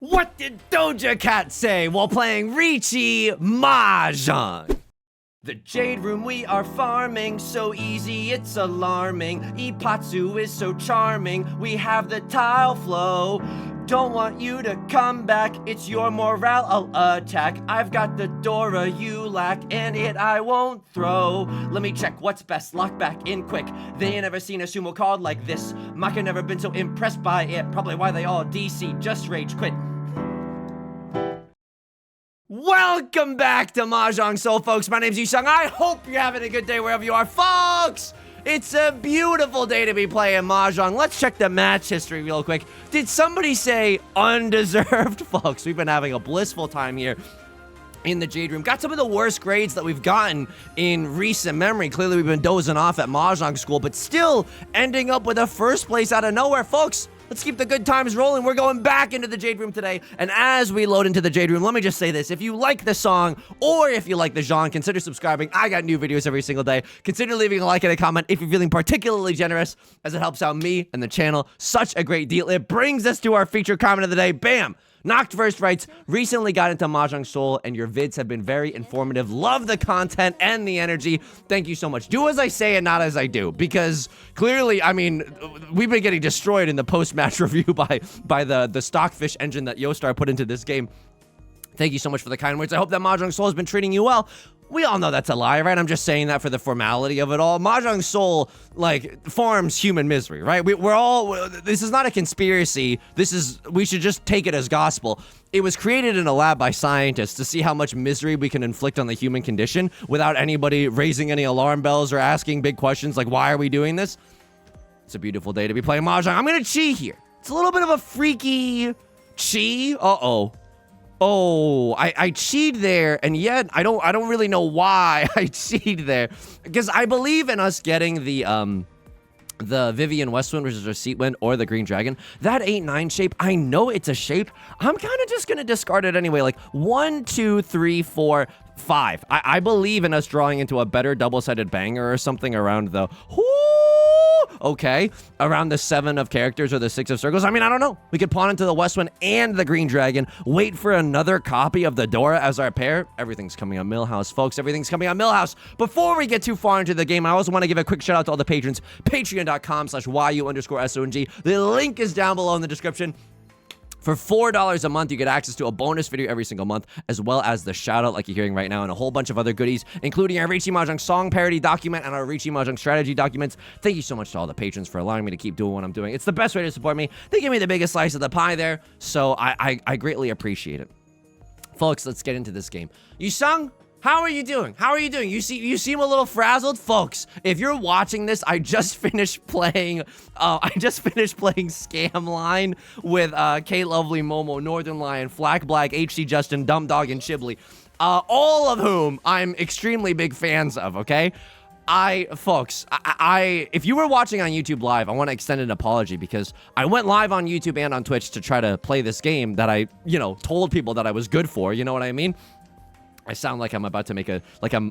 What did Doja Cat say while playing Riichi Mahjong? The Jade Room we are farming, so easy it's alarming. Ipatsu is so charming, we have the tile flow. Don't want you to come back, it's your morale I'll attack. I've got the Dora you lack, and it I won't throw. Let me check what's best, lock back in quick. They ain't ever seen a sumo card like this. Maka never been so impressed by it, probably why they all DC just rage quit. Welcome back to Mahjong Soul, folks. My name's Yusong. I hope you're having a good day wherever you are, folks. It's a beautiful day to be playing Mahjong. Let's check the match history real quick. Did somebody say undeserved? Folks, we've been having a blissful time here in the Jade Room. Got some of the worst grades that we've gotten in recent memory. Clearly, we've been dozing off at Mahjong school, but still ending up with a first place out of nowhere, folks. Let's keep the good times rolling. We're going back into the Jade Room today. And as we load into the Jade Room, let me just say this. If you like the song or if you like the genre, consider subscribing. I got new videos every single day. Consider leaving a like and a comment if you're feeling particularly generous, as it helps out me and the channel such a great deal. It brings us to our featured comment of the day. Bam! Knocked First writes, recently got into Mahjong Soul and your vids have been very informative. Love the content and the energy. Thank you so much. Do as I say and not as I do, because clearly, I mean, we've been getting destroyed in the post-match review by the stockfish engine that Yostar put into this game. Thank you so much for the kind words. I hope that Mahjong Soul has been treating you well. We all know that's a lie, right? I'm just saying that for the formality of it all. Mahjong Soul, like, farms human misery, right? We're all, this is not a conspiracy. We should just take it as gospel. It was created in a lab by scientists to see how much misery we can inflict on the human condition without anybody raising any alarm bells or asking big questions like, why are we doing this? It's a beautiful day to be playing Mahjong. I'm gonna chi here. It's a little bit of a freaky chi. Uh-oh. Oh, I cheated there, and yet I don't really know why I cheated there, because I believe in us getting the Vivian Westwind, which is our Seat Wind, or the Green Dragon. That 8-9 shape, I know it's a shape. I'm kind of just gonna discard it anyway. Like 1, 2, 3, 4, 5. I believe in us drawing into a better double-sided banger or something around the around the 7 of characters or the 6 of circles. I mean, I don't know. We could pawn into the Westwind and the Green Dragon, wait for another copy of the Dora as our pair. Everything's coming on Millhouse, folks. Everything's coming on Millhouse. Before we get too far into the game, I also want to give a quick shout out to all the patrons. Patreon.com/YU_SONG. The link is down below in the description. For $4 a month, you get access to a bonus video every single month, as well as the shout-out like you're hearing right now, and a whole bunch of other goodies, including our Riichi Mahjong song parody document and our Riichi Mahjong strategy documents. Thank you so much to all the patrons for allowing me to keep doing what I'm doing. It's the best way to support me. They give me the biggest slice of the pie there, so I greatly appreciate it. Folks, let's get into this game. Yusong? How are you doing? How are you doing? You seem a little frazzled, folks. If you're watching this, I just finished playing Scam Line with Kate Lovely, Momo, Northern Lion, Flack Black, HC Justin, Dumb Dog, and Chibli, all of whom I'm extremely big fans of. Okay, folks, if you were watching on YouTube Live, I want to extend an apology because I went live on YouTube and on Twitch to try to play this game that I, told people that I was good for. You know what I mean? I sound like I'm about to make a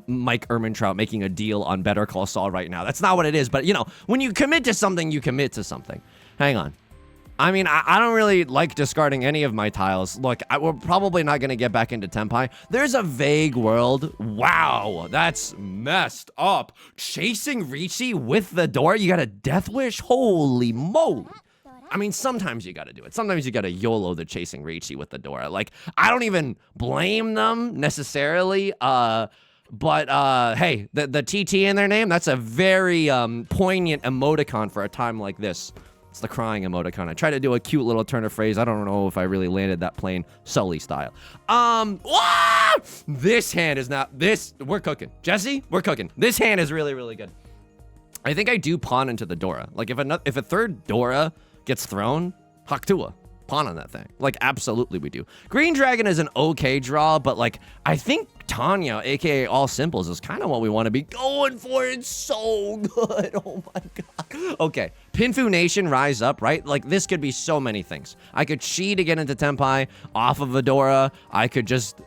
Mike Ehrmantraut making a deal on Better Call Saul right now. That's not what it is, but when you commit to something, you commit to something. Hang on. I mean, I don't really like discarding any of my tiles. Look, we're probably not going to get back into Tenpai. There's a vague world. Wow, that's messed up. Chasing Riichi with the door? You got a death wish? Holy moly. I mean, sometimes you gotta do it. Sometimes you gotta YOLO the chasing Riichi with the Dora. Like, I don't even blame them necessarily. But hey, the TT in their name, that's a very poignant emoticon for a time like this. It's the crying emoticon. I tried to do a cute little turn of phrase. I don't know if I really landed that plane Sully style. This hand is not, we're cooking. Jesse, we're cooking. This hand is really, really good. I think I do pawn into the Dora. Like, if a third Dora gets thrown, Haktua, pawn on that thing. Like, absolutely we do. Green Dragon is an okay draw, but like, I think Tanya, aka All Simples, is kind of what we want to be going for. It's so good. Oh my god. Okay, Pinfu Nation, rise up, right? Like, this could be so many things. I could chi to get into Tenpai off of Adora. I could just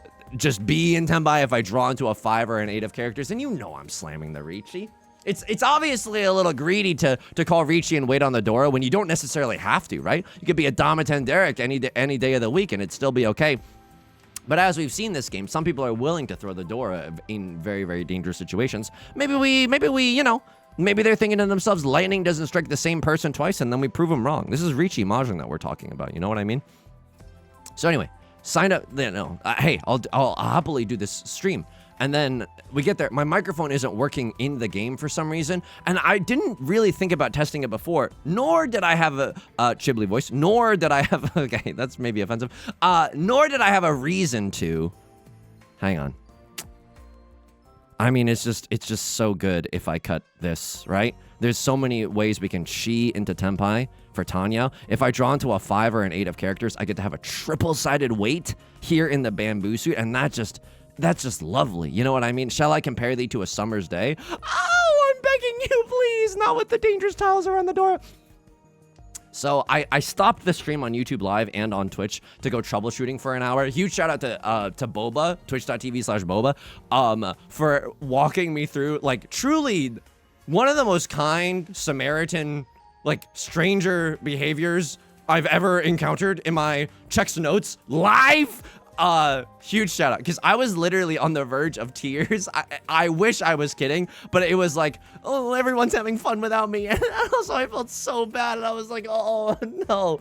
be in Tenpai if I draw into a 5 or an 8 of characters, and I'm slamming the Riichi. It's obviously a little greedy to call Riichi and wait on the door when you don't necessarily have to, right? You could be a Damaten Derek any day of the week and it'd still be okay. But as we've seen this game, some people are willing to throw the door in very, very dangerous situations. Maybe we, you know, maybe they're thinking to themselves, lightning doesn't strike the same person twice, and then we prove them wrong. This is Riichi Mahjong that we're talking about. You know what I mean? So anyway, sign up. No, hey, I'll happily do this stream. And then we get there. My microphone isn't working in the game for some reason. And I didn't really think about testing it before, nor did I have a Chibli voice, nor did I have, okay, that's maybe offensive, nor did I have a reason to. Hang on. I mean, it's just so good if I cut this, right? There's so many ways we can chi into Tenpai for Tanya. If I draw into a 5 or an 8 of characters, I get to have a triple-sided weight here in the bamboo suit, and that's just lovely. You know what I mean? Shall I compare thee to a summer's day? Oh, I'm begging you, please, not with the dangerous tiles around the door. So I stopped the stream on YouTube Live and on Twitch to go troubleshooting for an hour. Huge shout out to Boba, twitch.tv/Boba, for walking me through, like, truly one of the most kind Samaritan, like, stranger behaviors I've ever encountered in my checks notes live. Huge shout out, because I was literally on the verge of tears. I wish I was kidding, but it was like, oh, everyone's having fun without me. And also I felt so bad, and I was like, oh no.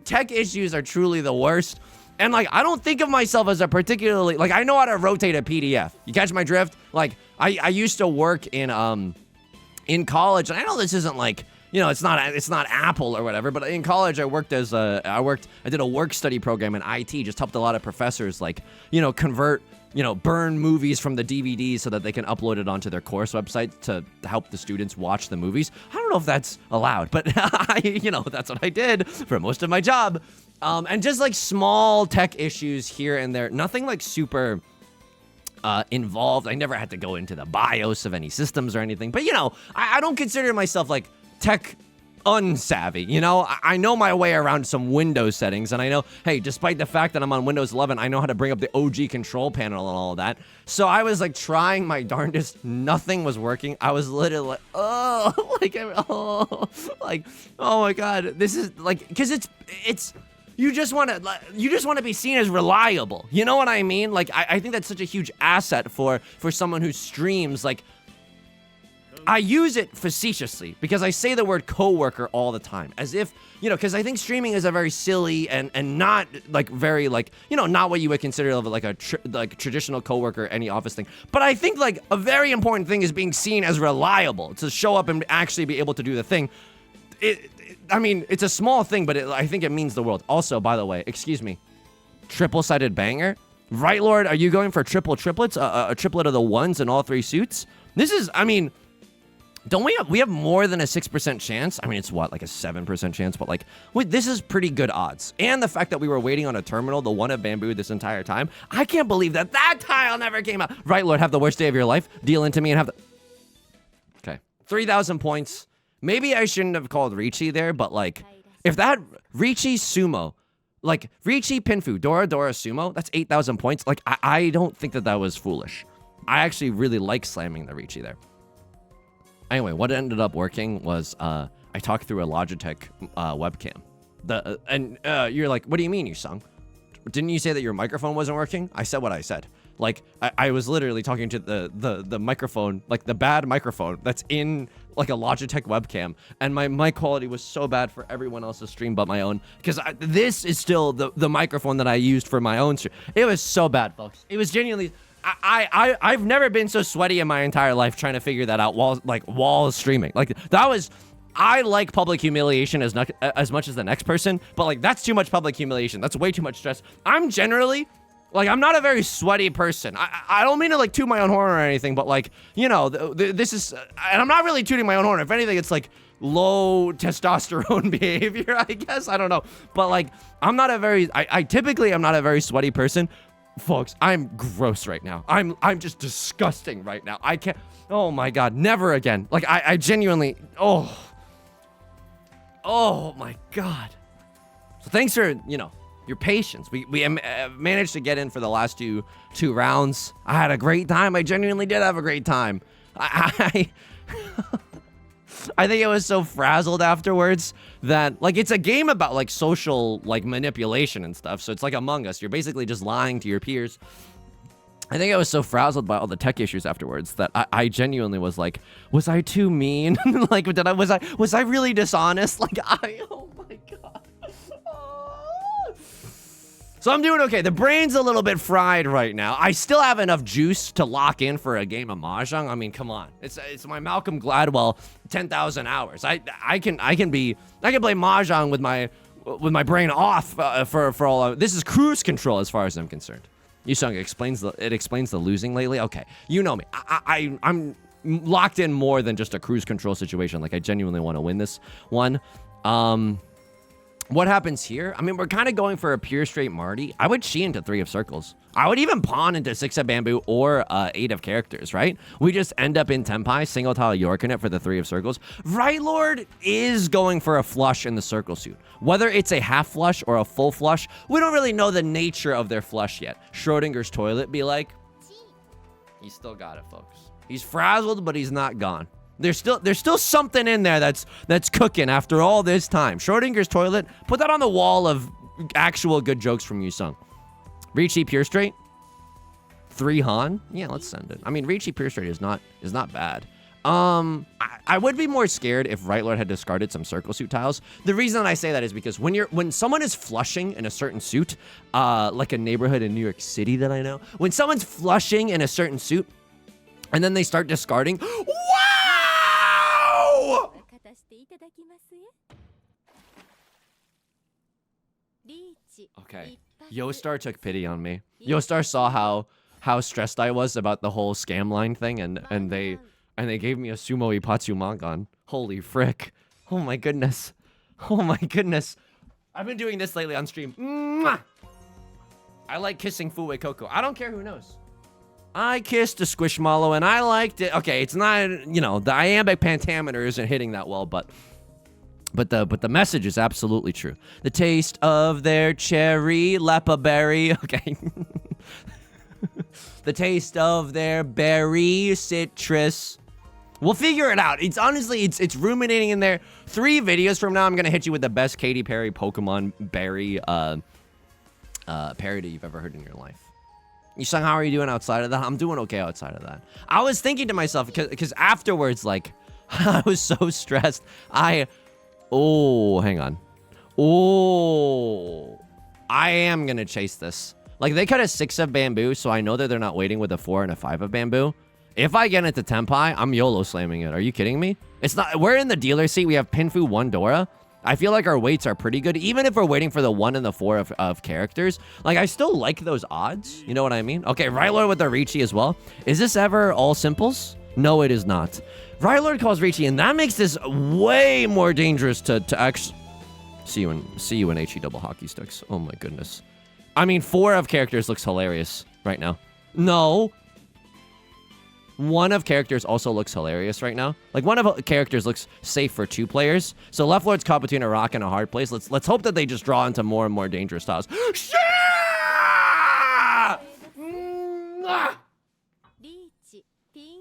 Tech issues are truly the worst. And like, I don't think of myself as a particularly, like, I know how to rotate a PDF. You catch my drift? Like, I used to work in college, and I know this isn't like, you know, it's not Apple or whatever, but in college I did a work study program in IT, just helped a lot of professors, like, you know, convert, you know, burn movies from the DVDs so that they can upload it onto their course website to help the students watch the movies. I don't know if that's allowed, but you know, that's what I did for most of my job. And just like small tech issues here and there, nothing like super involved. I never had to go into the BIOS of any systems or anything, but you know, I don't consider myself like tech unsavvy, you know? I know my way around some Windows settings, and I know, hey, despite the fact that I'm on Windows 11, I know how to bring up the OG control panel and all of that. So I was like trying my darndest, nothing was working. I was literally like, oh, like, oh my God, this is like, because it's you just want to be seen as reliable. You know what I mean? Like, I think that's such a huge asset for someone who streams. Like, I use it facetiously because I say the word coworker all the time, as if, you know, because I think streaming is a very silly and not like very, like, you know, not what you would consider like a traditional coworker, any office thing. But I think like a very important thing is being seen as reliable, to show up and actually be able to do the thing. I mean, it's a small thing, but I think it means the world. Also, by the way, excuse me, triple-sided banger, right, Lord? Are you going for triplets? A triplet of the ones in all 3 suits? This is, I mean, don't we have more than a 6% chance? I mean, it's what, like a 7% chance, but like, wait, this is pretty good odds. And the fact that we were waiting on a terminal, the one at Bamboo, this entire time, I can't believe that tile never came out. Right, Lord, have the worst day of your life, deal into me and have the... Okay, 3,000 points. Maybe I shouldn't have called Riichi there, but like, if that Riichi Sumo, like Riichi Pinfu, Dora Sumo, that's 8,000 points. Like, I don't think that was foolish. I actually really like slamming the Riichi there. Anyway, what ended up working was I talked through a Logitech webcam. You're like, what do you mean, Yusong? Didn't you say that your microphone wasn't working? I said what I said. Like, I was literally talking to the microphone, like the bad microphone that's in like a Logitech webcam, and my mic quality was so bad for everyone else's stream but my own, because this is still the microphone that I used for my own stream. It was so bad, folks. It was genuinely... I've never been so sweaty in my entire life trying to figure that out while streaming. Like, that was... I like public humiliation as much as the next person, but like, that's too much public humiliation. That's way too much stress. I'm generally... Like, I'm not a very sweaty person. I don't mean to, like, toot my own horn or anything, but, like, you know, this is... And I'm not really tooting my own horn. If anything, it's, like, low testosterone behavior, I guess. I don't know. But, like, I'm not a very... I typically am not a very sweaty person. Folks, I'm gross right now. I'm just disgusting right now. I can't... Oh, my God. Never again. Like, I genuinely... Oh, my God. So thanks for, you know... your patience. We managed to get in for the last two rounds. I had a great time. I genuinely did have a great time. I think I was so frazzled afterwards that, like, it's a game about, like, social, like, manipulation and stuff. So it's like Among Us. You're basically just lying to your peers. I think I was so frazzled by all the tech issues afterwards that I genuinely was like, was I too mean? Like, was I really dishonest? Like, oh my God. So I'm doing okay. The brain's a little bit fried right now. I still have enough juice to lock in for a game of Mahjong. I mean, come on. It's my Malcolm Gladwell 10,000 hours. I can play Mahjong with my brain off for all. This is cruise control as far as I'm concerned. Yusong explains the losing lately. Okay, you know me. I'm locked in more than just a cruise control situation. Like, I genuinely want to win this one. What happens here? I mean, we're kind of going for a pure straight Marty. I would Shi into 3 of circles. I would even pawn into 6 of bamboo or 8 of characters, right? We just end up in Tenpai, single tile Yorkinet for the 3 of circles. Right Lord is going for a flush in the circle suit. Whether it's a half flush or a full flush, we don't really know the nature of their flush yet. Schrodinger's toilet be like, he's still got it, folks. He's frazzled, but he's not gone. There's still something in there that's cooking after all this time. Schrodinger's toilet, put that on the wall of actual good jokes from Yusong. Riichi pure straight, 3 Han. Yeah, let's send it. I mean, Riichi pure straight is not bad. I would be more scared if Right Lord had discarded some circle suit tiles. The reason I say that is because when someone is flushing in a certain suit, like a neighborhood in New York City that I know, when someone's flushing in a certain suit, and then they start discarding, wow! Okay, Yostar took pity on me. Yostar saw how stressed I was about the whole scam line thing, and they gave me a Sumo Ipatsu Mangan. Holy frick. Oh my goodness. Oh my goodness. I've been doing this lately on stream. Mwah! I like kissing Fuwe Koko. I don't care who knows. I kissed a Squishmallow and I liked it. Okay, it's not, you know, the iambic pentameter isn't hitting that well, but the message is absolutely true. The taste of their cherry lepa berry. Okay. The taste of their berry citrus. We'll figure it out. It's honestly, it's ruminating in there. 3 videos from now, I'm gonna hit you with the best Katy Perry Pokemon berry parody you've ever heard in your life. Yusong, how are you doing outside of that? I'm doing okay outside of that. I was thinking to myself, because afterwards, like, I was so stressed. Oh, hang on. Oh, I am gonna chase this. Like, they cut a 6 of bamboo, so I know that they're not waiting with a 4 and a 5 of bamboo. If I get into Tenpai, I'm YOLO slamming it. Are you kidding me? It's not. We're in the dealer seat. We have Pinfu, 1 Dora. I feel like our weights are pretty good, even if we're waiting for the 1 and the 4 of characters. Like, I still like those odds. You know what I mean? Okay, Rylord with the Riichi as well. Is this ever all simples? No, it is not. Rylord calls Riichi, and that makes this way more dangerous to actually see you in HE double hockey sticks. Oh my goodness. I mean, 4 of characters looks hilarious right now. No. 1 of characters also looks hilarious right now. Like, 1 of characters looks safe for 2 players. So left Lord's caught between a rock and a hard place. Let's hope that they just draw into more and more dangerous styles.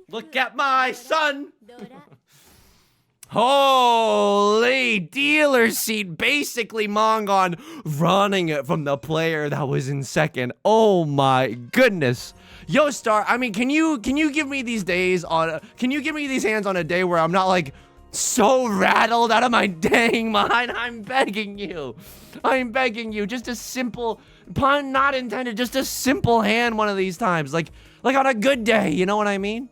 Look at my son. Holy dealer seat, basically Mongon running it from the player that was in second. Oh my goodness. Yo, Star, I mean, can you give me these days on, can you give me these hands on a day where I'm not like so rattled out of my dang mind? I'm begging you. I'm begging you. Just a simple, pun not intended, just a simple hand one of these times. Like on a good day, you know what I mean?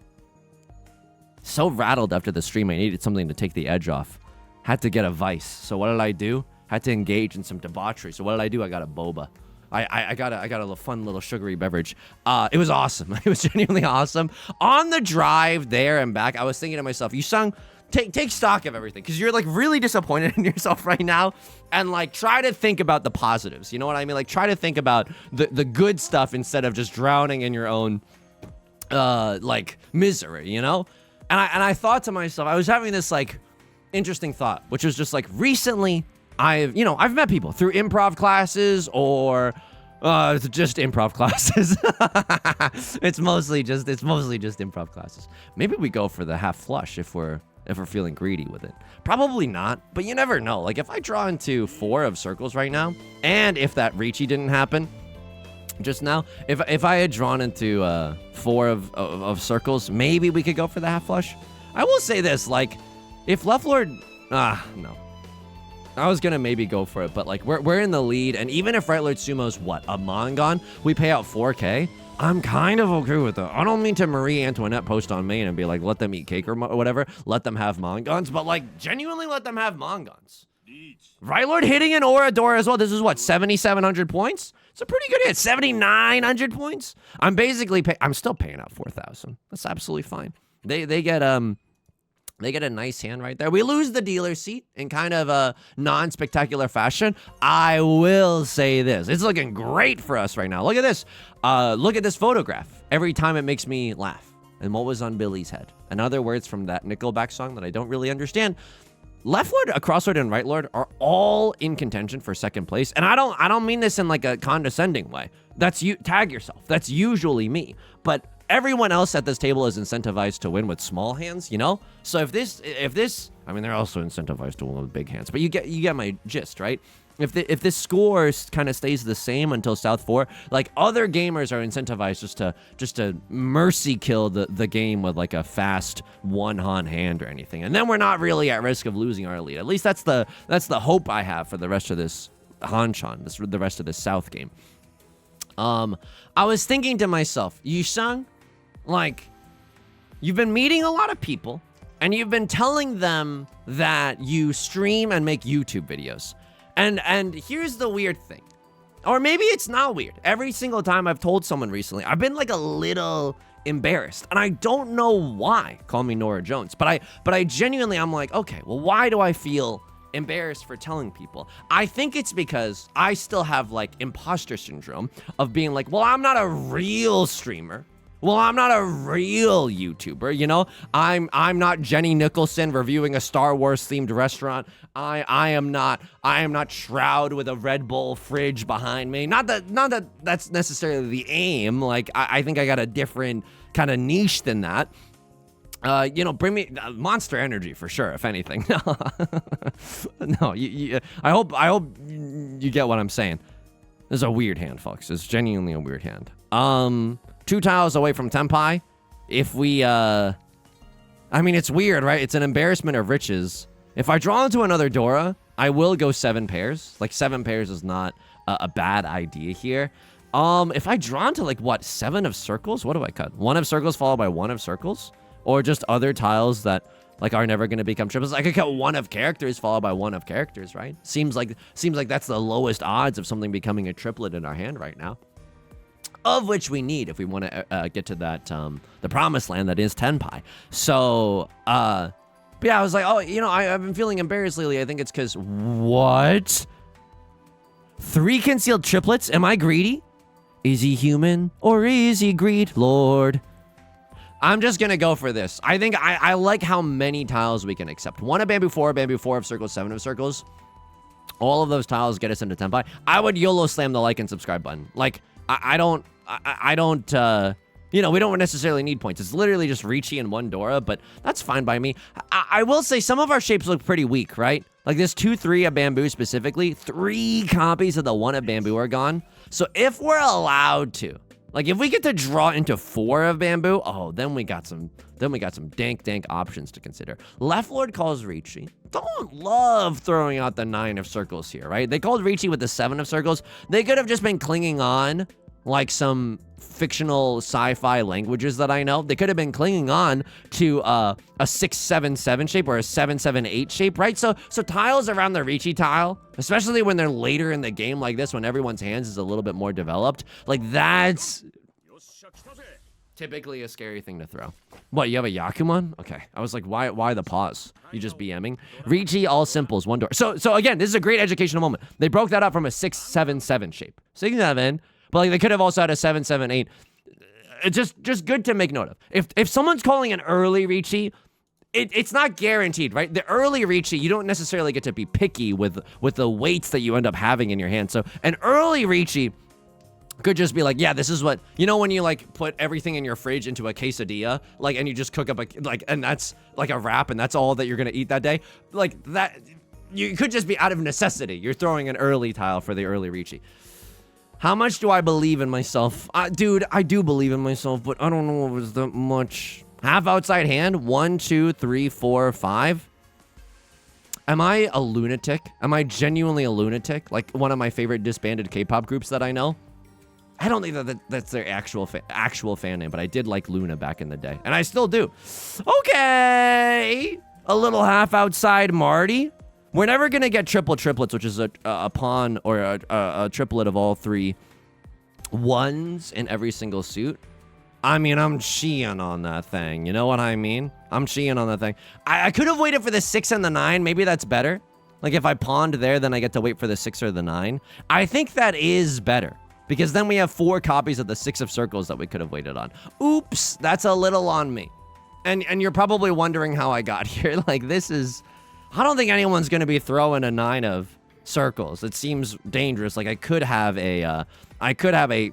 So rattled after the stream, I needed something to take the edge off. Had to get a vice. So what did I do? Had to engage in some debauchery. So what did I do? I got a boba. I got a fun little sugary beverage. It was awesome. It was genuinely awesome. On the drive there and back, I was thinking to myself, Yusong, take stock of everything, because you're like really disappointed in yourself right now, and like try to think about the positives. You know what I mean? Like try to think about the good stuff instead of just drowning in your own like misery. You know? And I thought to myself, I was having this like interesting thought, which was just like recently I've met people through improv classes or It's just improv classes. It's mostly just improv classes. Maybe we go for the half flush if we're feeling greedy with it. Probably not, but you never know. Like if I draw into 4 of circles right now, and if that Riichi didn't happen just now, if I had drawn into 4 of circles, maybe we could go for the half flush. I will say this, like if Left Lord, no. I was gonna maybe go for it, but like we're in the lead, and even if Right Lord Tsumo's a Mongon, we pay out 4K. I'm kind of okay with that. I don't mean to Marie Antoinette post on main and be like, let them eat cake or whatever, let them have Mongons, but like genuinely let them have Mongons. Right Lord hitting an Orador as well. This is what, 7,700 points? It's a pretty good hit. 7,900 points. I'm basically I'm still paying out 4,000. That's absolutely fine. They get a nice hand right there. We lose the dealer seat in kind of a non-spectacular fashion. I will say this. It's looking great for us right now. Look at this. Look at this photograph. Every time it makes me laugh. And what was on Billy's head? And other words from that Nickelback song that I don't really understand. Left Lord, a Crossroad, and Right Lord are all in contention for second place. And I don't mean this in like a condescending way. That's you. Tag yourself. That's usually me. But everyone else at this table is incentivized to win with small hands, you know? So if this, I mean, they're also incentivized to win with big hands, but you get my gist, right? If this score kind of stays the same until South 4, like other gamers are incentivized just to mercy kill the game with like a fast one-han hand or anything. And then we're not really at risk of losing our lead. At least that's the hope I have for the rest of this Hanshan, the rest of this South game. I was thinking to myself, Yusong, like, you've been meeting a lot of people, and you've been telling them that you stream and make YouTube videos. And here's the weird thing. Or maybe it's not weird. Every single time I've told someone recently, I've been like a little embarrassed. And I don't know why. Call me Nora Jones. But I genuinely, I'm like, okay, well, why do I feel embarrassed for telling people? I think it's because I still have like imposter syndrome of being like, well, I'm not a real streamer. Well, I'm not a real YouTuber, you know? I'm not Jenny Nicholson reviewing a Star Wars themed restaurant. I am not Shroud with a Red Bull fridge behind me. Not that that's necessarily the aim. Like I think I got a different kind of niche than that. You know, bring me Monster Energy for sure, if anything. No, I hope you get what I'm saying. This is a weird hand, folks. It's genuinely a weird hand. 2 tiles away from Tenpai. If we, I mean, it's weird, right? It's an embarrassment of riches. If I draw into another Dora, I will go 7 pairs. Like 7 pairs is not a bad idea here. If I draw into like what, 7 of circles? What do I cut? 1 of circles followed by 1 of circles? Or just other tiles that like are never going to become triples. I could cut 1 of characters followed by 1 of characters, right? Seems like that's the lowest odds of something becoming a triplet in our hand right now. Of which we need if we want to get to that the promised land that is Tenpai. So but yeah, I was like, oh, you know, I've been feeling embarrassed lately. I think it's because what? 3 concealed triplets? Am I greedy? Is he human or is he greed, Lord? I'm just gonna go for this. I think I like how many tiles we can accept. 1 of bamboo, 4 of circles, 7 of circles. All of those tiles get us into Tenpai. I would YOLO slam the like and subscribe button. Like, I don't, you know, we don't necessarily need points. It's literally just Riichi and 1 Dora, but that's fine by me. I will say some of our shapes look pretty weak, right? Like this 2-3 of bamboo specifically, 3 copies of the 1 of bamboo are gone. So if we're allowed to, like if we get to draw into 4 of bamboo, oh, then we got some dank options to consider. Left Lord calls Riichi. Don't love throwing out the 9 of circles here, right? They called Riichi with the 7 of circles. They could have just been clinging on like some fictional sci-fi languages that I know. They could have been clinging on to a 6-7-7 shape or a 7-7-8 shape, right? So tiles around the Riichi tile, especially when they're later in the game like this, when everyone's hands is a little bit more developed, like that's typically a scary thing to throw. What, you have a Yakuman? Okay. I was like, why the pause? You just BMing? Riichi, all simples, 1 door. So again, this is a great educational moment. They broke that up from a 6-7-7 shape. 6-7, but like they could have also had a 7-7-8. It's just good to make note of. If someone's calling an early Riichi, it's not guaranteed, right? The early Riichi, you don't necessarily get to be picky with the weights that you end up having in your hand. So an early Riichi Could just be like, yeah, this is what, you know, when you like put everything in your fridge into a quesadilla, like, and you just cook up a, like, and that's like a wrap and that's all that you're gonna eat that day. Like that, you could just be out of necessity. You're throwing an early tile for the early Riichi. How much do I believe in myself? Dude, I do believe in myself, but I don't know if it's that much. Half outside hand, 1, 2, 3, 4, 5. Am I a lunatic? Am I genuinely a lunatic? Like one of my favorite disbanded K-pop groups that I know? I don't think that's their actual fan name, but I did like Luna back in the day, and I still do. Okay, a little half outside Marty. We're never gonna get triplets, which is a pawn or a triplet of all 3 ones in every single suit. I mean, I'm cheating on that thing. You know what I mean? I'm cheating on that thing. I could have waited for the 6 and the 9. Maybe that's better. Like if I pawned there, then I get to wait for the 6 or the 9. I think that is better. Because then we have 4 copies of the 6 of circles that we could have waited on. Oops, that's a little on me. And you're probably wondering how I got here. Like this is, I don't think anyone's gonna be throwing a 9 of circles. It seems dangerous. Like I could have a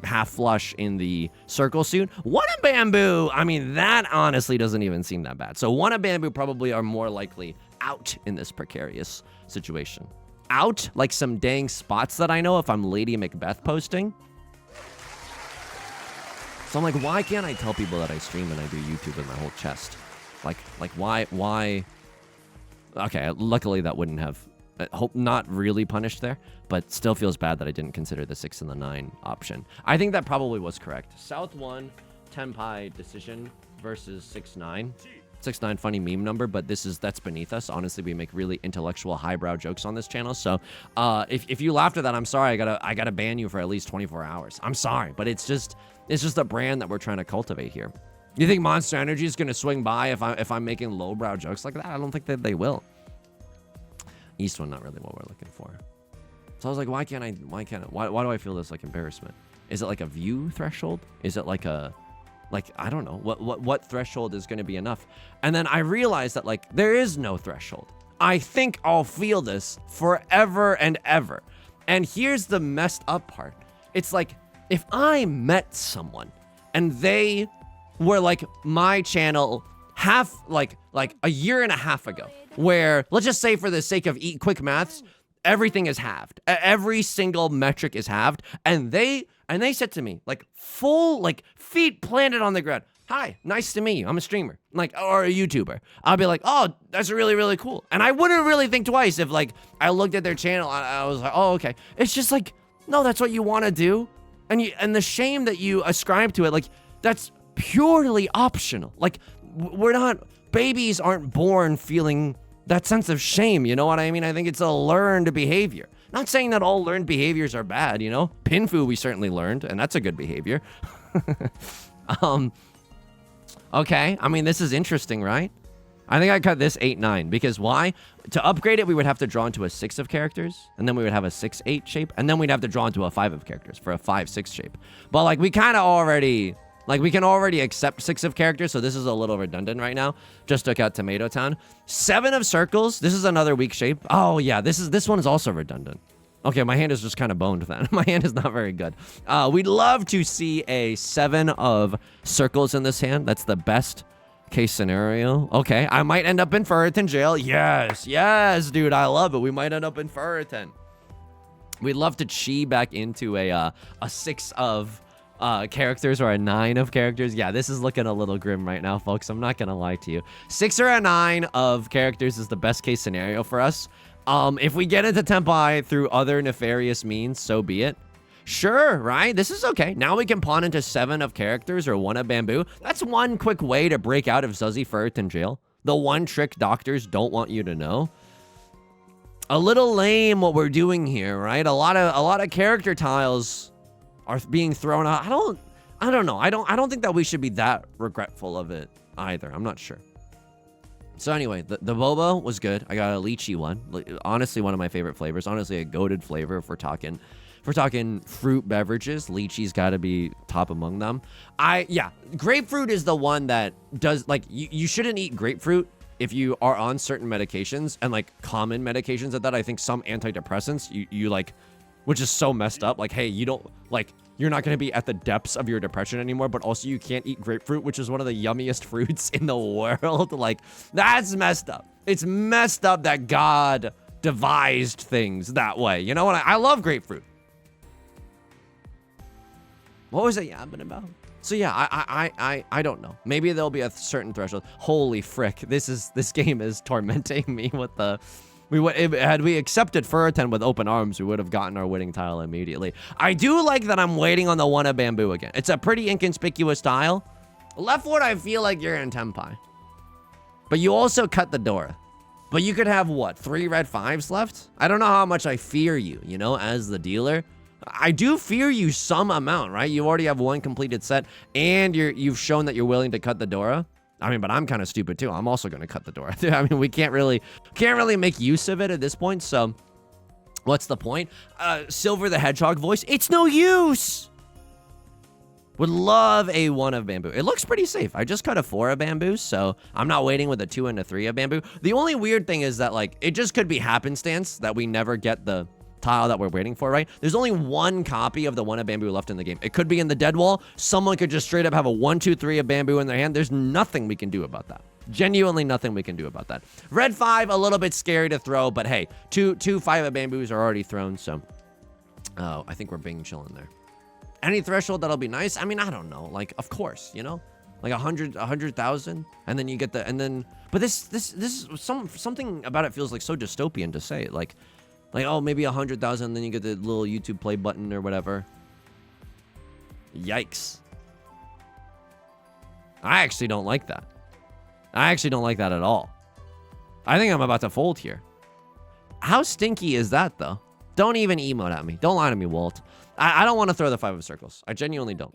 half flush in the circle suit. 1 of bamboo. I mean, that honestly doesn't even seem that bad. So 1 of bamboo probably are more likely out in this precarious situation. Out like some dang spots that I know if I'm Lady Macbeth posting. So I'm like, why can't I tell people that I stream and I do YouTube in my whole chest? Like why? Okay, luckily that wouldn't have, hope not really punished there, but still feels bad that I didn't consider the 6 and the 9 option. I think that probably was correct. South 1, Tenpai decision versus 6-9. 6-9 funny meme number, but that's beneath us. Honestly, we make really intellectual highbrow jokes on this channel. So if you laughed at that, I'm sorry. I gotta ban you for at least 24 hours. I'm sorry, but it's just a brand that we're trying to cultivate here. You think Monster Energy is gonna swing by if I'm making lowbrow jokes like that? I don't think that they will. East one, not really what we're looking for. So I was like, why do I feel this like embarrassment? Is it like a view threshold? Is it like a, I don't know, what threshold is going to be enough? And then I realized that like there is no threshold. I think I'll feel this forever and ever. And here's the messed up part. It's like if I met someone and they were like my channel like a year and a half ago, where let's just say for the sake of quick maths, everything is halved. Every single metric is halved. And they said to me, like full, like feet planted on the ground. Hi, nice to meet you. I'm a streamer, like, or a YouTuber. I'll be like, oh, that's really, really cool. And I wouldn't really think twice if like I looked at their channel and I was like, oh, okay. It's just like, no, that's what you want to do. And the shame that you ascribe to it, like that's purely optional. Like babies aren't born feeling that sense of shame. You know what I mean? I think it's a learned behavior. Not saying that all learned behaviors are bad, you know? Pinfu we certainly learned, and that's a good behavior. Okay, I mean, this is interesting, right? I think I cut this 8-9, because why? To upgrade it, we would have to draw into a 6 of characters, and then we would have a 6-8 shape, and then we'd have to draw into a 5 of characters for a 5-6 shape. But, like, we kind of already... Like, we can already accept 6 of characters, so this is a little redundant right now. Just took out Tomato Town. 7 of circles. This is another weak shape. Oh, yeah, this one is also redundant. Okay, my hand is just kind of boned then. My hand is not very good. We'd love to see a 7 of circles in this hand. That's the best case scenario. Okay, I might end up in Furriton jail. Yes, dude, I love it. We might end up in Furriton. We'd love to chi back into a 6 of... characters or a 9 of characters. Yeah, this is looking a little grim right now, folks. I'm not gonna lie to you. 6 or a 9 of characters is the best case scenario for us. If we get into Tenpai through other nefarious means, so be it. Sure, right? This is okay. Now we can pawn into 7 of characters or 1 of bamboo. That's one quick way to break out of Zuzzy Furriton jail. The one trick doctors don't want you to know. A little lame what we're doing here, right? A lot of character tiles are being thrown out. I don't know. I don't think that we should be that regretful of it either. I'm not sure. So anyway, the boba was good. I got a lychee one. Honestly, one of my favorite flavors. Honestly, a goated flavor if we're talking fruit beverages. Lychee's got to be top among them. Yeah, grapefruit is the one that does, like, you shouldn't eat grapefruit if you are on certain medications, and like common medications at that. I think some antidepressants you like, which is so messed up. Like, hey, you don't, like, you're not going to be at the depths of your depression anymore, but also you can't eat grapefruit, which is one of the yummiest fruits in the world. Like, that's messed up. It's messed up that God devised things that way. You know what? I love grapefruit. What was I yapping about? So yeah, I don't know. Maybe there'll be a certain threshold. Holy frick. This game is tormenting me with the... had we accepted Furten with open arms, we would have gotten our winning tile immediately. I do like that I'm waiting on the one of bamboo again. It's a pretty inconspicuous tile. Left ward, I feel like you're in Tenpai. But you also cut the door. But you could have, what, 3 red 5s left? I don't know how much I fear you, you know, as the dealer. I do fear you some amount, right? You already have 1 completed set, and you've shown that you're willing to cut the Dora. I mean, but I'm kind of stupid too. I'm also going to cut the door. I mean, we can't really make use of it at this point. So what's the point? Silver the Hedgehog voice. It's no use. Would love a 1 of bamboo. It looks pretty safe. I just cut a 4 of bamboo, so I'm not waiting with a 2 and a 3 of bamboo. The only weird thing is that, like, it just could be happenstance that we never get the tile that we're waiting for, right? There's only 1 copy of the 1 of bamboo left in the game. It could be in the dead wall. Someone could just straight up have a 1, 2, 3 of bamboo in their hand. There's nothing we can do about that. Genuinely nothing we can do about that. Red 5, a little bit scary to throw, but hey, two 5 of bamboos are already thrown, so I think we're being chilling there. Any threshold that'll be nice? I mean, I don't know. Like, of course, you know? Like 100,000, and then you get the, and then, but this is something about it feels like so dystopian to say. Like, oh, maybe 100,000, then you get the little YouTube play button or whatever. Yikes. I actually don't like that. I actually don't like that at all. I think I'm about to fold here. How stinky is that, though? Don't even emote at me. Don't lie to me, Walt. I don't want to throw the 5 of circles. I genuinely don't.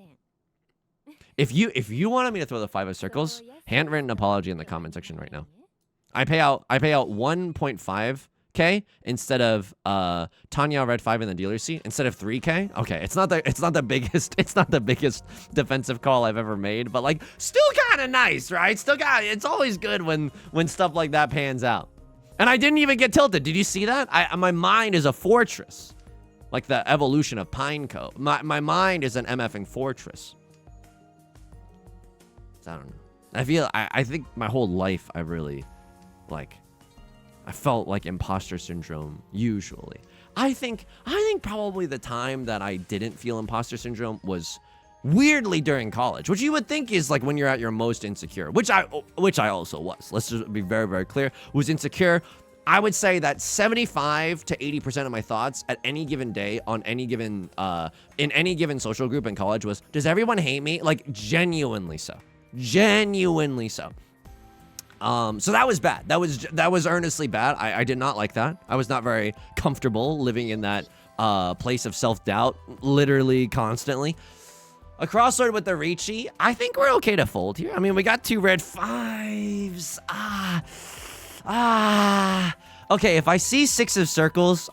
If you wanted me to throw the 5 of circles, handwritten apology in the comment section right now. I pay out 1.5K instead of Tanya red 5 in the dealer seat instead of 3K. Okay, it's not the biggest defensive call I've ever made, but like still kind of nice, right? It's always good when stuff like that pans out. And I didn't even get tilted. Did you see that? My mind is a fortress. Like the evolution of Pineco. My mind is an MFing fortress. I don't know. I think my whole life I really like I felt like imposter syndrome usually. I think probably the time that I didn't feel imposter syndrome was weirdly during college, which you would think is like when you're at your most insecure, which I also was. Let's just be very, very clear. Was insecure. I would say that 75 to 80% of my thoughts at any given day on any given in any given social group in college was, does everyone hate me? Like genuinely so. Genuinely so. So that was bad. That was earnestly bad. I did not like that. I was not very comfortable living in that place of self-doubt, literally constantly. A crossword with the Riichi. I think we're okay to fold here. I mean, we got 2 red 5s. Okay, if I see 6 of circles,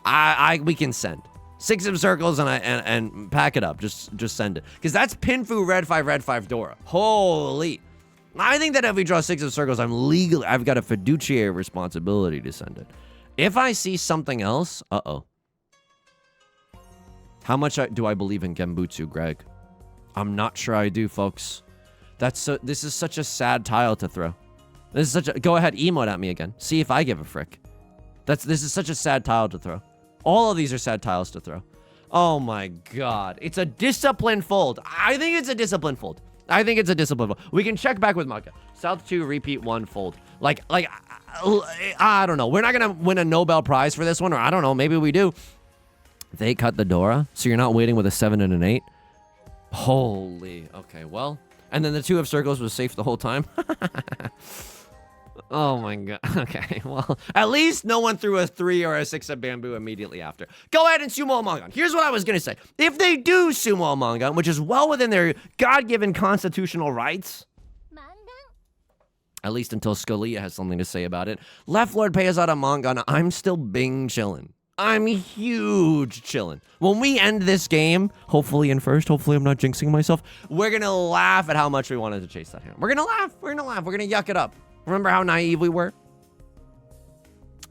we can send 6 of circles and pack it up. Just send it, because that's Pinfu red 5 Dora. Holy. I think that if we draw 6 of circles, I've got a fiduciary responsibility to send it. If I see something else, How much do I believe in Genbutsu, Greg? I'm not sure I do, folks. This is such a sad tile to throw. This is such a, go ahead, emote at me again. See if I give a frick. This is such a sad tile to throw. All of these are sad tiles to throw. Oh my God. It's a disciplined fold. I think it's a disciplined fold. We can check back with Maka. South 2, repeat 1, fold. Like, I don't know. We're not going to win a Nobel Prize for this one, or I don't know. Maybe we do. They cut the Dora, so you're not waiting with a 7 and an 8. Holy. Okay, well. And then the 2 of circles was safe the whole time. Oh my God. Okay, well, at least no one threw a 3 or a 6 of bamboo immediately after. Go ahead and sumo Among Us. Here's what I was going to say. If they do sumo Among Us, which is well within their God-given constitutional rights, at least until Scalia has something to say about it, Left Lord pays out a manga, I'm still bing chillin'. I'm huge chillin'. When we end this game, hopefully in first, hopefully I'm not jinxing myself, we're going to laugh at how much we wanted to chase that hand. We're going to laugh. We're going to yuck it up. Remember how naive we were?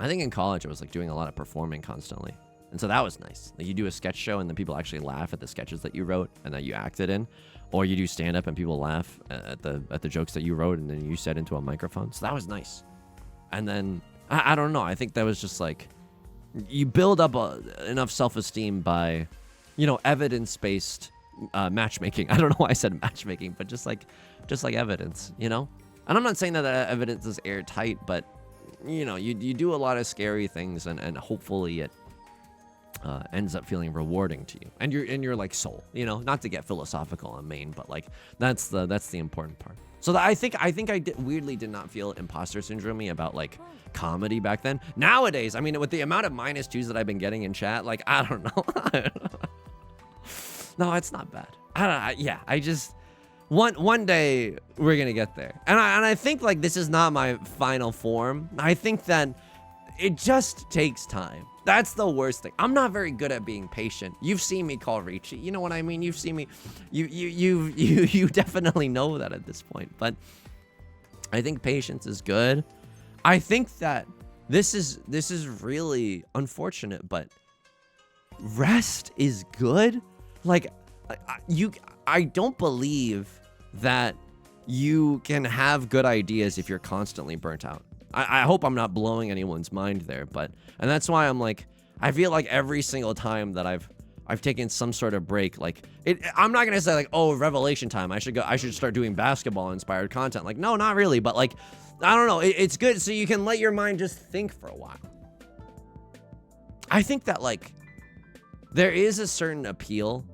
I think in college I was like doing a lot of performing constantly. And so that was nice. Like, you do a sketch show and then people actually laugh at the sketches that you wrote and that you acted in, or you do stand up and people laugh at the jokes that you wrote and then you said into a microphone. So that was nice. And then I don't know. I think that was just like, you build up enough self-esteem by, you know, evidence-based matchmaking. I don't know why I said matchmaking, but just like evidence, you know? And I'm not saying that evidence is airtight, but, you know, you do a lot of scary things and hopefully it ends up feeling rewarding to you and your like soul, you know, not to get philosophical and main, but like that's the important part. So I think I weirdly did not feel imposter syndrome-y about like comedy back then. Nowadays, I mean, with the amount of -2s that I've been getting in chat, like, I don't know. No, it's not bad. I just one day we're gonna get there, and I think like this is not my final form. I think that it just takes time. That's the worst thing. I'm not very good at being patient. You've seen me call Riichi. You know what I mean? You've seen me. You definitely know that at this point. But I think patience is good. I think that this is really unfortunate, but rest is good. Like, I don't believe that you can have good ideas if you're constantly burnt out. I hope I'm not blowing anyone's mind there, and that's why I'm like, I feel like every single time that I've taken some sort of break, like I'm not gonna say like, oh, revelation time, I should start doing basketball inspired content. Like, no, not really, but like, I don't know, it's good so you can let your mind just think for a while. I think that like there is a certain appeal.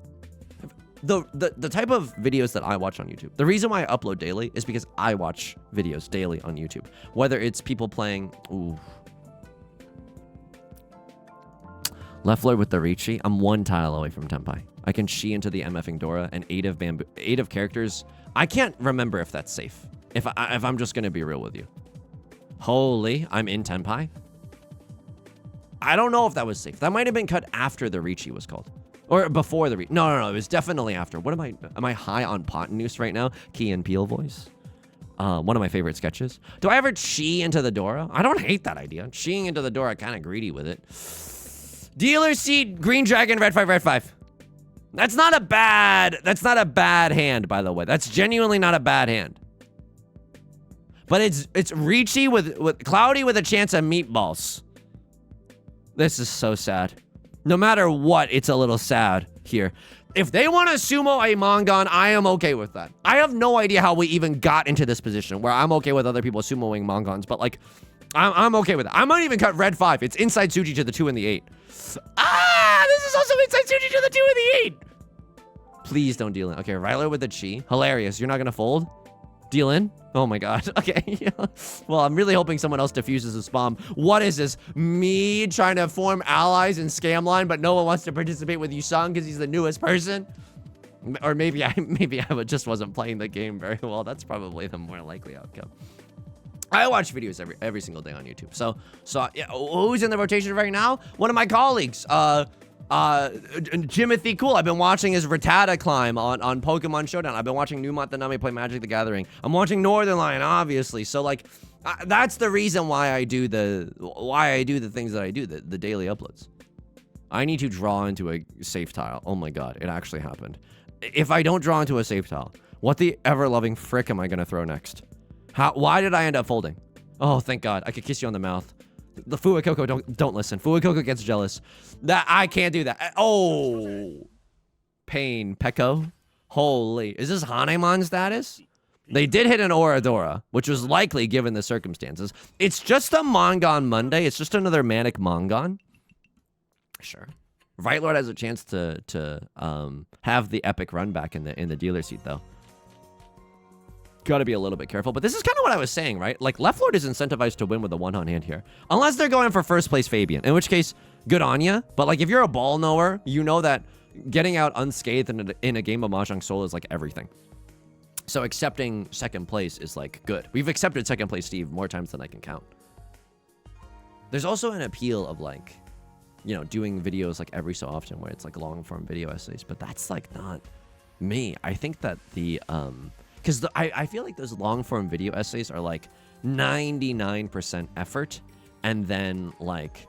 The type of videos that I watch on YouTube, the reason why I upload daily is because I watch videos daily on YouTube. Whether it's people playing, Left Lord with the Riichi, I'm 1 tile away from Tenpai. I can Shi into the MFing Dora and 8 of characters. I can't remember if that's safe. If I'm just gonna be real with you. Holy, I'm in Tenpai. I don't know if that was safe. That might have been cut after the Riichi was called. Or before the no, it was definitely after. What am I high on Pontanus right now? Key and Peele voice. One of my favorite sketches. Do I ever Chi into the Dora? I don't hate that idea. Chiing into the Dora, kind of greedy with it. Dealer seed, green dragon, red 5. That's not a bad hand, by the way. That's genuinely not a bad hand. But it's Riichi with Cloudy with a chance of meatballs. This is so sad. No matter what, it's a little sad here. If they want to sumo a Mongon, I am okay with that. I have no idea how we even got into this position where I'm okay with other people sumoing Mongons, but like, I'm okay with it. I might even cut red 5. It's inside Tsuji to the 2 and the 8. This is also inside Tsuji to the 2 and the 8. Please don't deal in. Okay, Ryler with the Chi. Hilarious. You're not going to fold? Deal in? Oh my god. Okay. Well, I'm really hoping someone else diffuses this bomb. What is this? Me trying to form allies in scam line, but no one wants to participate with Yusong because he's the newest person? Or maybe I just wasn't playing the game very well. That's probably the more likely outcome. I watch videos every single day on YouTube. So yeah, who's in the rotation right now? One of my colleagues. Jimothy Cool. I've been watching his Rattata climb on Pokemon Showdown. I've been watching Numont Thanami play Magic the Gathering. I'm watching Northern Lion, obviously. So like, that's the reason why I do the things that I do, the daily uploads. I need to draw into a safe tile. Oh my god, it actually happened. If I don't draw into a safe tile, what the ever-loving frick am I gonna throw next? Why did I end up folding? Oh, thank god. I could kiss you on the mouth. The Fuecoco, don't listen. Fuecoco gets jealous. That I can't do that. Oh, pain, Peko. Holy, is this Hanemon status? They did hit an Oradora, which was likely given the circumstances. It's just a Mongon Monday. It's just another manic Mongon. Sure. Right Lord has a chance to have the epic run back in the dealer seat though. Gotta be a little bit careful, but this is kind of what I was saying, right? Like, Left Lord is incentivized to win with a one-on hand here. Unless they're going for first place Fabian, in which case, good on ya. But like, if you're a ball knower, you know that getting out unscathed in a game of Mahjong Soul is like everything. So accepting second place is like good. We've accepted second place Steve more times than I can count. There's also an appeal of like, you know, doing videos like every so often where it's like long form video essays, but that's like not me. I think that the, because I feel like those long-form video essays are like 99% effort and then like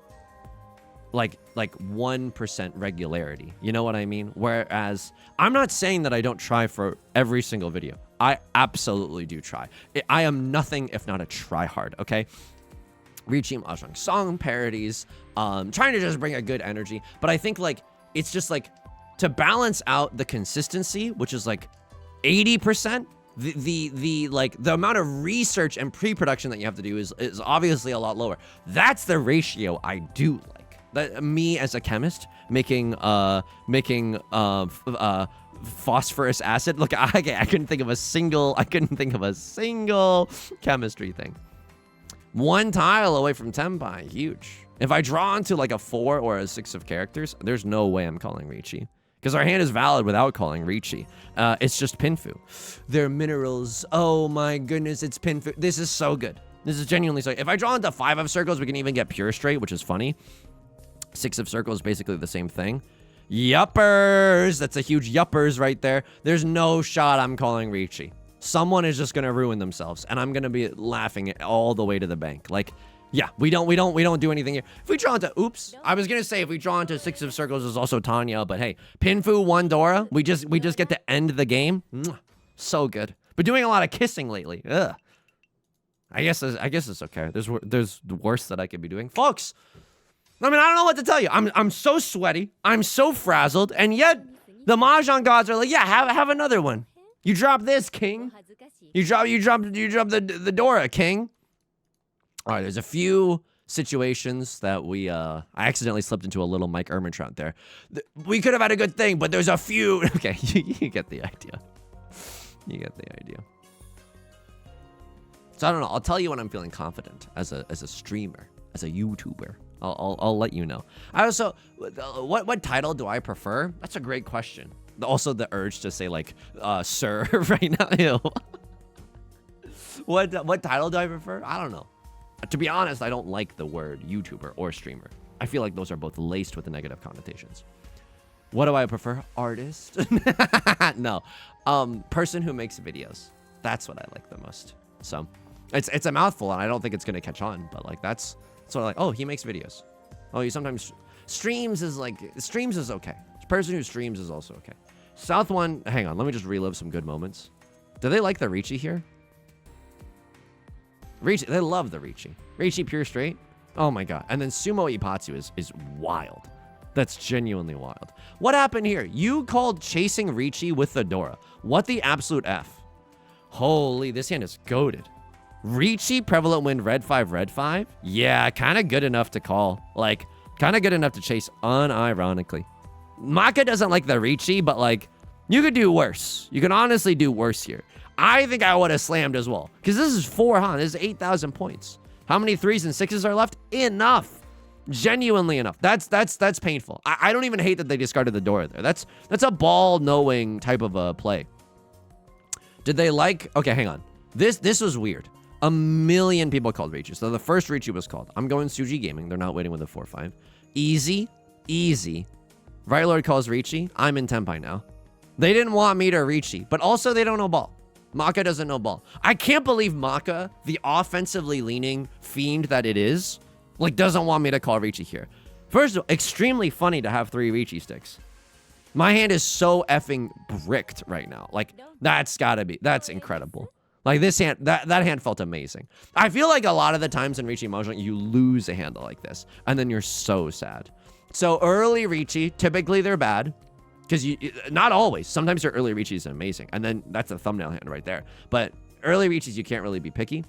like 1% regularity. You know what I mean? Whereas I'm not saying that I don't try for every single video. I absolutely do try. I am nothing if not a tryhard, okay? Riichi Mahjong song parodies, trying to just bring a good energy. But I think like it's just like to balance out the consistency, which is like 80%. The amount of research and pre-production that you have to do is obviously a lot lower. That's the ratio I do like. That me as a chemist making phosphorus acid. Look, I couldn't think of a single chemistry thing. One tile away from Tenpai, huge. If I draw into like a 4 or a 6 of characters, there's no way I'm calling Riichi. Because our hand is valid without calling Riichi. It's just Pinfu. They're minerals. Oh my goodness, it's Pinfu. This is so good. This is genuinely so. If I draw into 5 of circles, we can even get pure straight, which is funny. 6 of circles, basically the same thing. Yuppers! That's a huge yuppers right there. There's no shot I'm calling Riichi. Someone is just gonna ruin themselves, and I'm gonna be laughing all the way to the bank. Like, yeah, we don't do anything here. If we draw into, oops, I was gonna say if we draw into 6 of circles is also Tanya, but hey, Pinfu, 1 Dora, we just get to end the game. So good. Been doing a lot of kissing lately. Ugh. I guess it's okay. There's worse that I could be doing, folks. I mean, I don't know what to tell you. I'm so sweaty. I'm so frazzled, and yet the Mahjong gods are like, yeah, have another one. You drop this, king. You drop the Dora, king. All right, there's a few situations that I accidentally slipped into a little Mike Ehrmantraut there. We could have had a good thing, but there's a few. Okay, you get the idea. You get the idea. So I don't know. I'll tell you when I'm feeling confident as a streamer, as a YouTuber. I'll let you know. I also, what title do I prefer? That's a great question. Also, the urge to say like, sir, right now. Ew. What title do I prefer? I don't know. To be honest, I don't like the word YouTuber or streamer. I feel like those are both laced with the negative connotations. What do I prefer? Artist? No. Person who makes videos. That's what I like the most. So it's a mouthful, and I don't think it's gonna catch on. But like that's sort of like, oh, he makes videos. Oh, he sometimes streams is okay. Person who streams is also okay. South one, hang on, let me just relive some good moments. Do they like the Riichi here? Riichi, they love the Riichi. Riichi pure straight. Oh my god. And then Sumo Ipatsu is wild. That's genuinely wild. What happened here? You called chasing Riichi with the Dora. What the absolute F? Holy, this hand is goated. Riichi, prevalent wind, red 5. Yeah, kind of good enough to call. Like, kind of good enough to chase unironically. Maka doesn't like the Riichi, but like, you could do worse. You can honestly do worse here. I think I would have slammed as well. Because this is 4, huh? This is 8,000 points. How many 3s and 6s are left? Enough. Genuinely enough. That's painful. I don't even hate that they discarded the Dora there. That's a ball-knowing type of a play. Did they like... Okay, hang on. This was weird. A million people called Riichi. So the first Riichi was called. I'm going Suji Gaming. They're not waiting with a 4-5. Easy. Right Lord calls Riichi. I'm in Tenpai now. They didn't want me to Riichi, but also they don't know ball. Maka doesn't know ball. I can't believe Maka, the offensively leaning fiend that it is, like doesn't want me to call Riichi here. First of all, extremely funny to have 3 Riichi sticks. My hand is so effing bricked right now. Like that's incredible. Like this hand, that hand felt amazing. I feel like a lot of the times in Riichi Mahjong, you lose a hand like this, and then you're so sad. So early Riichi, typically they're bad. Because not always. Sometimes your early Riichi is amazing. And then that's a thumbnail hand right there. But early Riichis, you can't really be picky.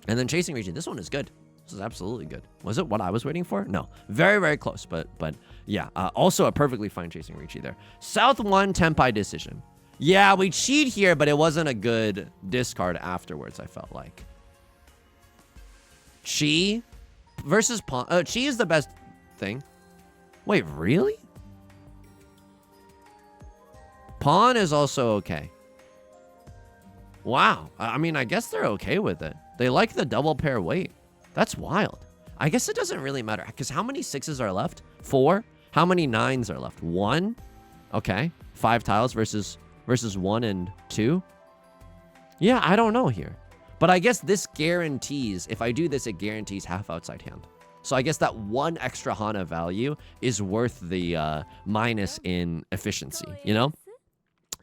And then chasing Riichi, this one is good. This is absolutely good. Was it what I was waiting for? No. Very, very close. But yeah, also a perfectly fine chasing Riichi there. South 1, Tenpai decision. Yeah, we cheat here, but it wasn't a good discard afterwards, I felt like. Chi versus Pawn. Chi is the best thing. Wait, really? Pawn is also okay. Wow. I mean, I guess they're okay with it. They like the double pair weight. That's wild. I guess it doesn't really matter. Because how many 6s are left? 4? How many 9s are left? 1? Okay. 5 tiles versus 1 and 2? Yeah, I don't know here. But I guess this guarantees, if I do this, it guarantees half outside hand. So I guess that one extra Hana value is worth the minus in efficiency, you know?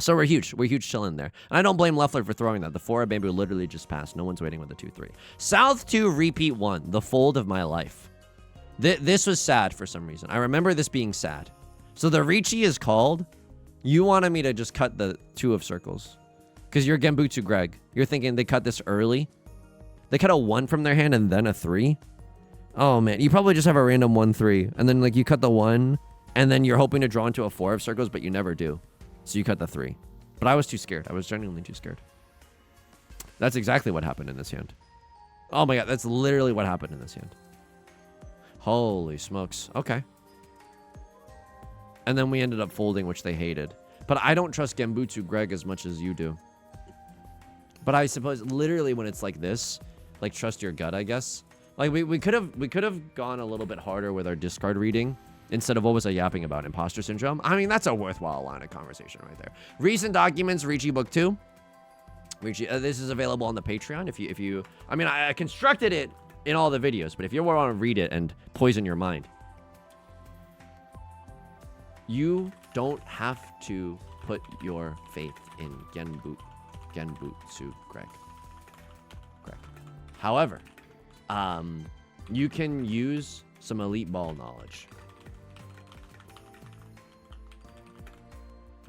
So we're huge. We're huge chilling there. And I don't blame Leffler for throwing that. The 4 bamboo literally just passed. No one's waiting with the 2-3. South 2, repeat 1. The fold of my life. This was sad for some reason. I remember this being sad. So the Riichi is called. You wanted me to just cut the 2 of circles. Because you're Genbutsu Greg. You're thinking they cut this early. They cut a 1 from their hand and then a 3. Oh, man. You probably just have a random 1-3. And then, like, you cut the 1. And then you're hoping to draw into a 4 of circles, but you never do. So you cut the 3. But I was too scared. I was genuinely too scared. That's exactly what happened in this hand. Oh my god, that's literally what happened in this hand. Holy smokes. Okay. And then we ended up folding, which they hated. But I don't trust Genbutsu Greg as much as you do. But I suppose literally when it's like this, like trust your gut, I guess. Like we could have gone a little bit harder with our discard reading. Instead of what was I yapping about? Imposter syndrome? I mean, that's a worthwhile line of conversation right there. Recent documents, Riichi Book 2. Riichi, this is available on the Patreon. If you, I mean, I constructed it in all the videos, but if you want to read it and poison your mind, you don't have to put your faith in Genbutsu Greg. However, you can use some elite ball knowledge.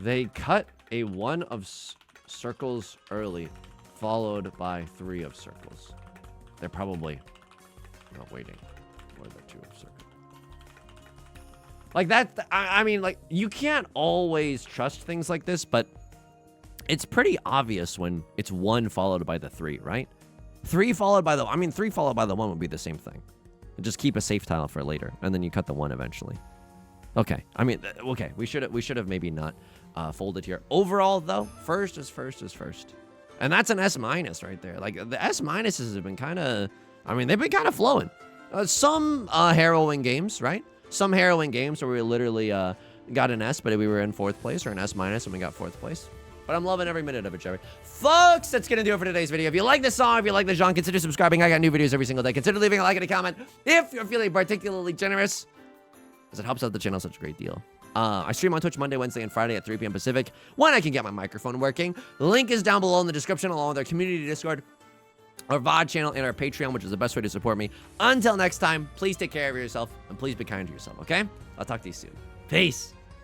They cut a 1 of circles early, followed by 3 of circles. They're probably not waiting for the 2 of circles. Like that, I mean, like, you can't always trust things like this, but it's pretty obvious when it's 1 followed by the 3, right? 3 followed by the 1 would be the same thing. Just keep a safe tile for later, and then you cut the 1 eventually. Okay, I mean, okay, we should have maybe not folded here. Overall, though, first is first. And that's an S- right there. Like, the S- have been kind of, I mean, they've been kind of flowing. Some harrowing games, right? Some harrowing games where we literally got an S, but we were in 4th place, or an S- and we got 4th place. But I'm loving every minute of it, Jerry. Folks, that's going to do it for today's video. If you like this song, if you like the genre, consider subscribing. I got new videos every single day. Consider leaving a like and a comment if you're feeling particularly generous, because it helps out the channel such a great deal. I stream on Twitch Monday, Wednesday, and Friday at 3 p.m. Pacific when I can get my microphone working. Link is down below in the description, along with our community Discord, our VOD channel, and our Patreon, which is the best way to support me. Until next time, please take care of yourself, and please be kind to yourself, okay? I'll talk to you soon. Peace.